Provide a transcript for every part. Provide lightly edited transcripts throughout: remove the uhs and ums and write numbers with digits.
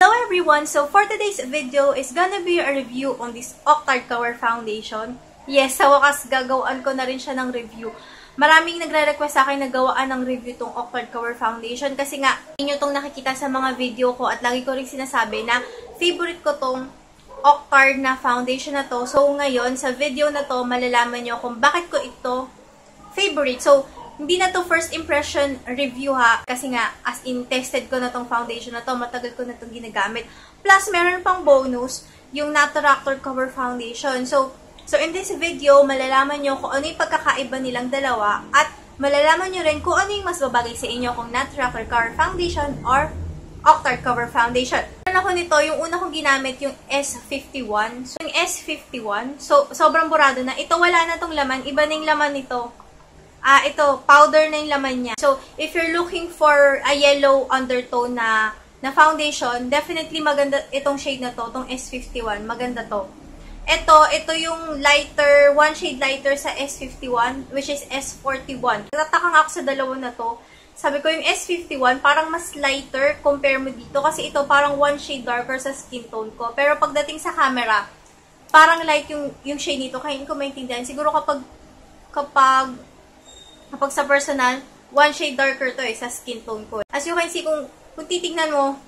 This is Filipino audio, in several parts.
Hello everyone! So for today's video is gonna be a review on this Octard Cover Foundation. Yes, sa wakas gagawaan ko na rin siya ng review. Maraming nagre-request sa akin na gawaan ng review tong Octard Cover Foundation kasi nga inyo tong nakikita sa mga video ko at lagi ko rin sinasabi na favorite ko tong Octard na foundation na to. So ngayon sa video na to malalaman nyo kung bakit ko ito favorite. So hindi na to first impression review ha, kasi nga as in tested ko na tong foundation na to, matagal ko na tong ginagamit. Plus meron pang bonus yung Nataractor Cover Foundation. So in this video, malalaman nyo kung ano yung pagkakaiba nilang dalawa at malalaman nyo rin kung ano yung mas babagay sa inyo kung Nataractor Cover Foundation or Octard Cover Foundation. Ako nito, yung una kong ginamit, yung S51. So yung S51, so sobrang burado na. Ito wala na tong laman, iba na yung laman nito. Ito, powder na yung laman niya. So, if you're looking for a yellow undertone na foundation, definitely maganda itong shade na to, itong S51. Maganda to. Ito yung lighter, one shade lighter sa S51, which is S41. Nagtataka nga ako sa dalawa na to. Sabi ko, yung S51, parang mas lighter compare mo dito. Kasi ito parang one shade darker sa skin tone ko. Pero pagdating sa camera, parang light yung shade nito. Kaya hindi ko maintindihan. Siguro kapag sa personal, one shade darker to sa skin tone ko. As you can see, kung titignan mo,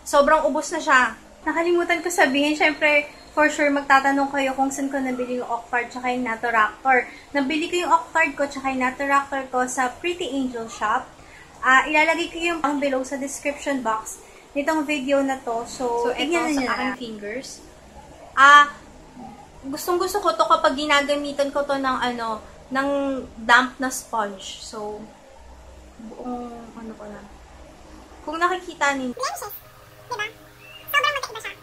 sobrang ubos na siya. Nakalimutan ko sabihin, syempre, for sure, magtatanong kayo kung saan ko nabili yung Octard tsaka yung Nataractor. Nabili ko yung Octard ko tsaka yung Nataractor ko sa Pretty Angel Shop. Ilalagay ko yung below sa description box nitong video na to. So ito sa aking fingers. Gustong-gusto ko to kapag ginagamitan ko to ng damp na sponge. So, buong, ko na. Kung nakikita ninyo. Blemishes. Diba? Sobrang magkaiba siya.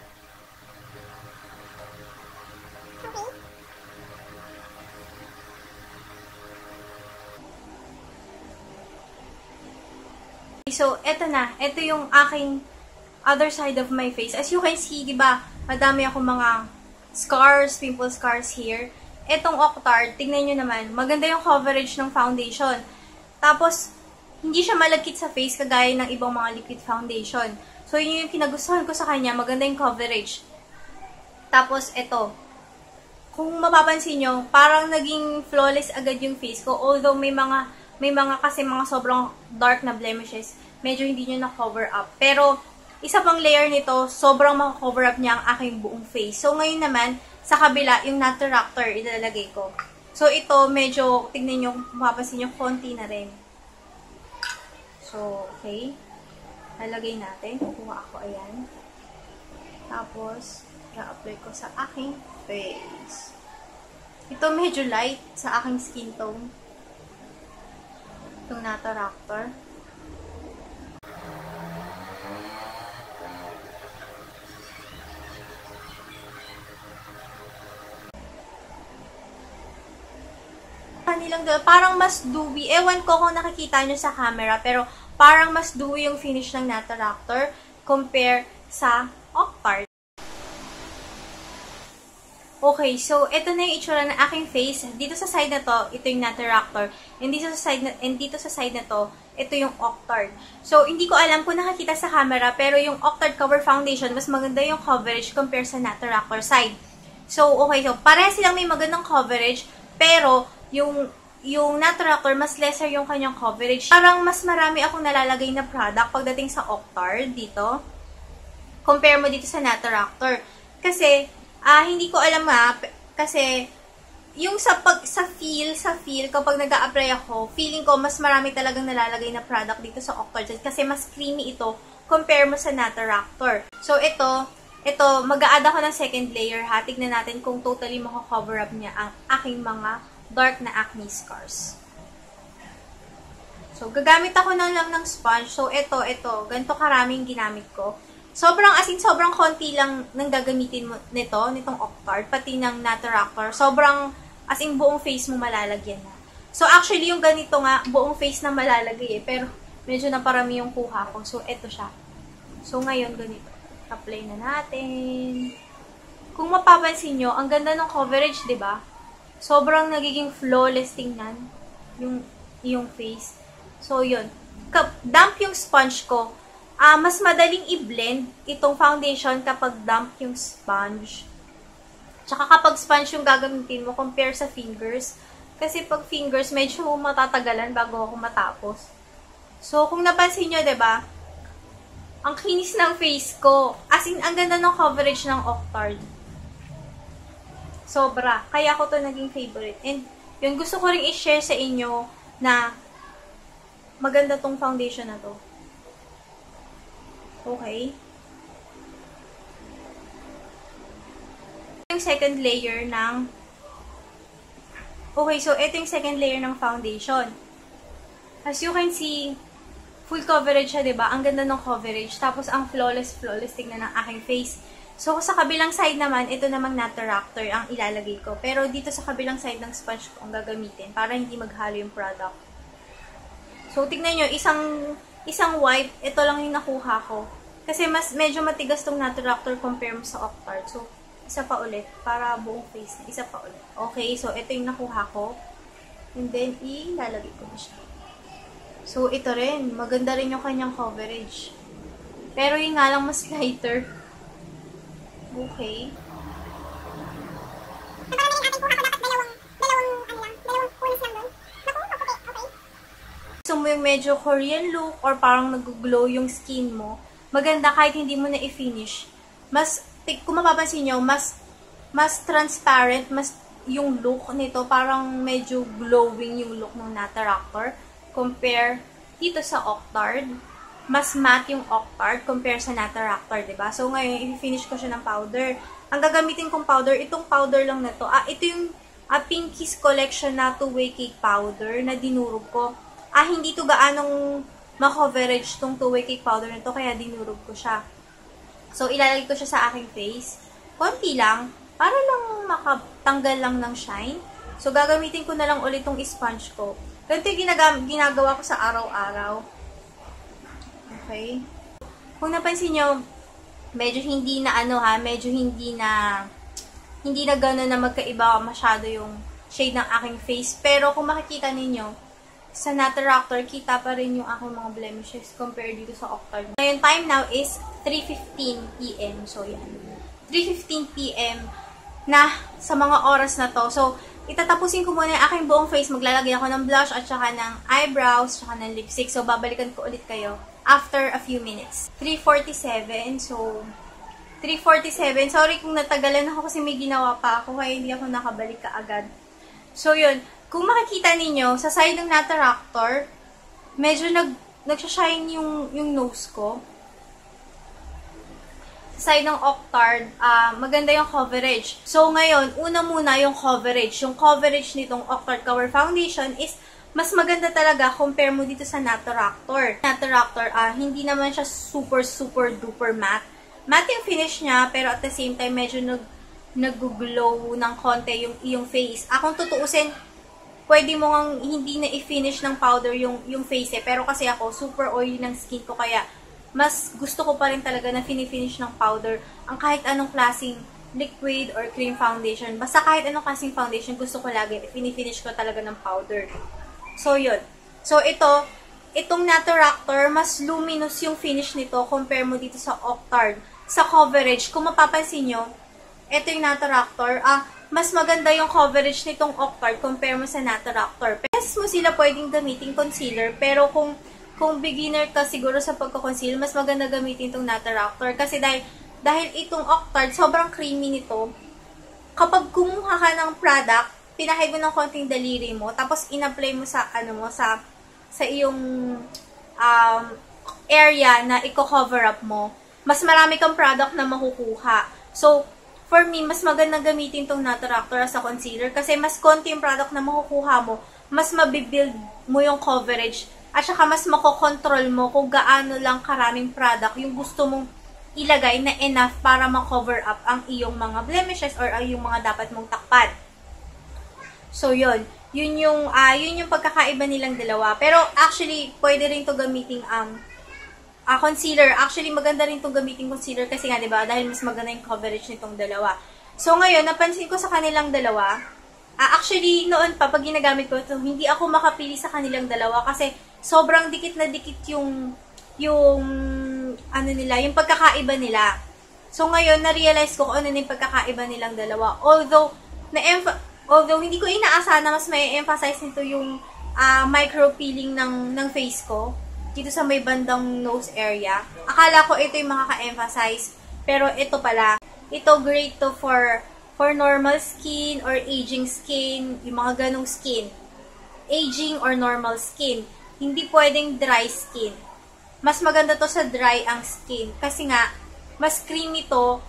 Okay. So, eto na. Ito yung aking other side of my face. As you can see, diba, madami akong mga scars, pimple scars here. Etong Octard, tignan nyo naman, maganda yung coverage ng foundation. Tapos, hindi siya malagkit sa face kagaya ng ibang mga liquid foundation. So, yun yung kinagustuhan ko sa kanya, maganda yung coverage. Tapos, eto. Kung mapapansin nyo, parang naging flawless agad yung face ko. Although, may mga kasi mga sobrang dark na blemishes, medyo hindi nyo na-cover up. Pero, isa pang layer nito, sobrang maka-cover up niya ang aking buong face. So, ngayon naman, sa kabila, yung Nataractor, ilalagay ko. So, ito, medyo, tignan nyo, mapapansin nyo, konti na rin. So, okay. Lalagay natin. Kuha ako, ayan. Tapos, i-apply ko sa aking face. Ito, medyo light sa aking skin tone. Itong Nataractor. Parang mas dewy. Ewan ko kung nakikita nyo sa camera, pero parang mas dewy yung finish ng Nataractor compare sa Octard. Okay, so ito na yung itsura ng aking face. Dito sa side na to, ito yung Nataractor. And dito sa side na to, ito yung Octard. So, hindi ko alam kung nakikita sa camera, pero yung Octard Cover Foundation, mas maganda yung coverage compare sa Nataractor side. So, okay. So, parehas silang may magandang coverage, pero yung Nataractor, mas lesser yung kanyang coverage. Parang mas marami akong nalalagay na product pagdating sa Octard dito. Compare mo dito sa Nataractor. Kasi, hindi ko alam kasi yung sa feel, kapag nag-a-apply ako, feeling ko mas marami talagang nalalagay na product dito sa Octard. Kasi mas creamy ito, compare mo sa Nataractor. So, ito, mag-a-add ako ng second layer ha. Tignan natin kung totally mako-cover up niya ang aking mga dark na acne scars. So, gagamit ako lang ng sponge. So, ito, ganito karaming ginamit ko. Sobrang konti lang nang gagamitin mo nitong Octard, pati ng Nataractor. Sobrang, buong face mo malalagyan na. So, actually, yung ganito nga, buong face na malalagay pero medyo naparami yung kuha ko. So, ito siya. So, ngayon, ganito. Apply na natin. Kung mapapansin nyo, ang ganda ng coverage, diba? Sobrang nagiging flawless tingnan yung face. So, yun. Damp yung sponge ko. mas madaling i-blend itong foundation kapag damp yung sponge. Tsaka kapag sponge yung gagamitin mo, compare sa fingers. Kasi pag fingers, medyo matatagalan bago ako matapos. So, kung napansin nyo, diba? Ang kinis ng face ko. As in, ang ganda ng coverage ng Octard. Sobra. Kaya ko to naging favorite. And, yun, gusto ko rin i-share sa inyo na maganda tong foundation na to. Okay? Yung second layer ng okay, so ito yung second layer ng foundation. As you can see, full coverage siya, diba? Ang ganda ng coverage. Tapos, ang flawless tignan ng aking face. So, sa kabilang side naman, ito namang Nataractor ang ilalagay ko. Pero, dito sa kabilang side ng sponge ko ang gagamitin para hindi maghalo yung product. So, tignan nyo, isang wipe, ito lang yung nakuha ko. Kasi, medyo matigas tong Nataractor compare mo sa Octard. So, isa pa ulit, para buong face na. Isa pa ulit. Okay, so ito yung nakuha ko. And then, ilalagay ko na siya. So, ito rin. Maganda rin yung kanyang coverage. Pero yung nga lang mas lighter. Okay. Gusto mo yung medyo Korean look or parang nag-glow yung skin mo. Maganda kahit hindi mo na i-finish. Kung mapapansin nyo, mas transparent, mas yung look nito, parang medyo glowing yung look ng Nataractor compare dito sa Octard. Mas matte yung Octard compare sa Nataractor, diba? So, ngayon, i-finish ko siya ng powder. Ang gagamitin kong powder, itong powder lang na to. Ito yung Pinkies Collection na two-way cake powder na dinurog ko. Hindi to gaanong ma-coverage tong two-way cake powder na to, kaya dinurog ko siya. So, ilalagay ko siya sa aking face. Konti lang, para lang makatanggal lang ng shine. So, gagamitin ko na lang ulit tong sponge ko. Ganito yung ginagawa ko sa araw-araw. Okay? Kung napansin nyo, medyo hindi na gano'n na magkaiba masyado yung shade ng aking face. Pero kung makikita ninyo, sa Nataractor, kita pa rin yung aking mga blemishes compared dito sa Octard. Ngayon, time now is 3:15 PM. So, yan. 3:15 PM na sa mga oras na to. So, itatapusin ko muna yung aking buong face. Maglalagay ako ng blush at saka ng eyebrows, saka ng lipstick. So, babalikan ko ulit kayo after a few minutes. 3:47. So, 3:47. Sorry kung natagalan ako kasi may ginawa pa ako kaya hindi ako nakabalik kaagad. So, yun. Kung makikita ninyo, sa side ng Nataractor, medyo nagsashine yung nose ko. Sa side ng Octard, maganda yung coverage. So, ngayon, una muna yung coverage. Yung coverage nitong Octard Cover Foundation is mas maganda talaga compare mo dito sa Nataractor. Nataractor, hindi naman siya super duper matte. Matte yung finish niya, pero at the same time, medyo nag-glow ng konti yung iyong face. Kung tutuusin, pwede mo ngang hindi na i-finish ng powder yung face eh. Pero kasi ako, super oily ng skin ko, kaya mas gusto ko pa rin talaga na finish ng powder ang kahit anong klaseng liquid or cream foundation. Basta kahit anong klaseng foundation, gusto ko lagi, finish ko talaga ng powder. So, yun. So, itong Nataractor, mas luminous yung finish nito compare mo dito sa Octard. Sa coverage, kung mapapansin nyo, ito yung Nataractor, mas maganda yung coverage nitong Octard compare mo sa Nataractor. Yes mo sila pwedeng gamitin concealer, pero kung beginner ka siguro sa pagko-conceal, mas maganda gamitin itong Nataractor. Kasi dahil itong Octard, sobrang creamy nito. Kapag kumuha ka ng product, pinahid mo ng konting daliri mo, tapos in-apply mo sa, sa iyong area na i-cover up mo, mas marami kang product na makukuha. So, for me, mas maganda gamitin tong Nataractor as a concealer kasi mas konti yung product na makukuha mo, mas mabibuild mo yung coverage at saka mas makokontrol mo kung gaano lang karaming product yung gusto mong ilagay na enough para ma-cover up ang iyong mga blemishes or ang iyong mga dapat mong takpan. So, yun. Yun yung pagkakaiba nilang dalawa. Pero, actually, pwede rin to gamiting concealer. Actually, maganda rin itong gamitin concealer kasi nga, diba, dahil mas maganda yung coverage nitong dalawa. So, ngayon, napansin ko sa kanilang dalawa, actually, noon pa, pag ginagamit ko ito, hindi ako makapili sa kanilang dalawa kasi sobrang dikit na dikit yung yung pagkakaiba nila. So, ngayon, na-realize ko kung ano yung pagkakaiba nilang dalawa. Although hindi ko inaasahan na mas may emphasize nito yung micro-peeling ng face ko. Dito sa may bandang nose area. Akala ko ito yung makaka-emphasize. Pero ito pala. Ito great to for normal skin or aging skin. Yung mga ganong skin. Aging or normal skin. Hindi pwedeng dry skin. Mas maganda to sa dry ang skin. Kasi nga, mas creamy to,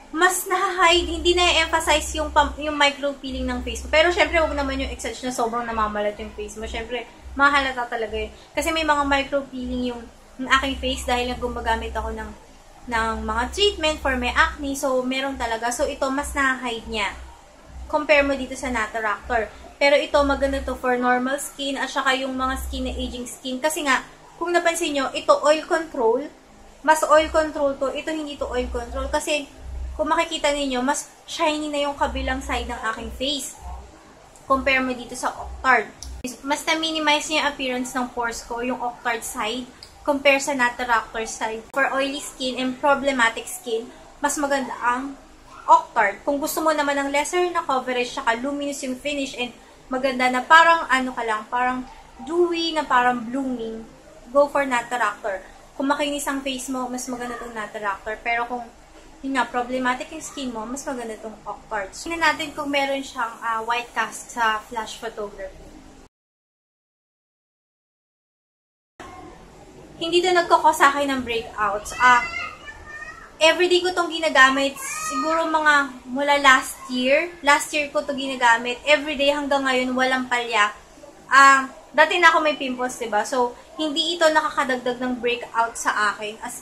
mas na-hide, hindi na-emphasize yung micro-peeling ng face mo. Pero syempre, huwag naman yung exage na sobrang namamalat yung face mo. Syempre, mahalata talaga yun. Kasi may mga micro-peeling yung aking face dahil gumagamit ako ng mga treatment for my acne. So, meron talaga. So, ito, mas na-hide niya. Compare mo dito sa Nataractor. Pero ito, maganda to for normal skin at saka yung mga skin na aging skin. Kasi nga, kung napansin nyo, ito oil control. Mas oil control to. Ito hindi to oil control. Kasi, kung makikita ninyo, mas shiny na yung kabilang side ng aking face. Compare mo dito sa Octard. Mas na-minimize niya yung appearance ng pores ko, yung Octard side, compare sa Nataractor side. For oily skin and problematic skin, mas maganda ang Octard. Kung gusto mo naman ng lesser na coverage, saka luminous yung finish, and maganda na parang parang dewy na parang blooming, go for Nataractor. Kung makinis ang face mo, mas maganda itong Nataractor. Pero kung problematic yung skin mo, mas maganda itong Octard. Tingnan natin kung meron siyang white cast sa flash photography. Hindi ito nagkakos sa akin ng breakouts. Everyday ko itong ginagamit. Siguro mga mula last year. Last year ko ito ginagamit. Everyday hanggang ngayon, walang palya. Dati na ako may pimples, diba? So, hindi ito nakakadagdag ng breakout sa akin. As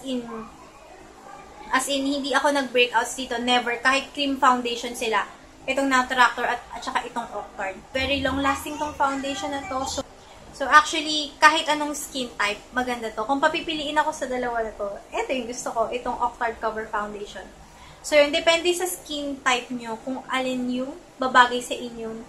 in, hindi ako nag-breakouts dito. Never. Kahit cream foundation sila. Itong Nataractor at saka itong Octard. Very long-lasting tong foundation na to. So, actually, kahit anong skin type, maganda to. Kung papipiliin ako sa dalawa na to, ito yung gusto ko. Itong Octard Cover Foundation. So, yun, depende sa skin type nyo kung alin yung babagay sa inyong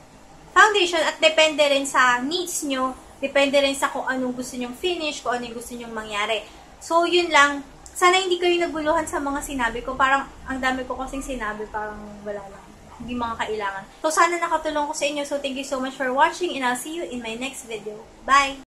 foundation at depende rin sa needs nyo, depende rin sa kung anong gusto nyong finish, kung anong gusto nyong mangyari. So, yun lang. Sana hindi kayo naguluhan sa mga sinabi ko. Parang, ang dami ko kasing sinabi, parang wala lang. Hindi mga kailangan. So, sana nakatulong ko sa inyo. So, thank you so much for watching and I'll see you in my next video. Bye!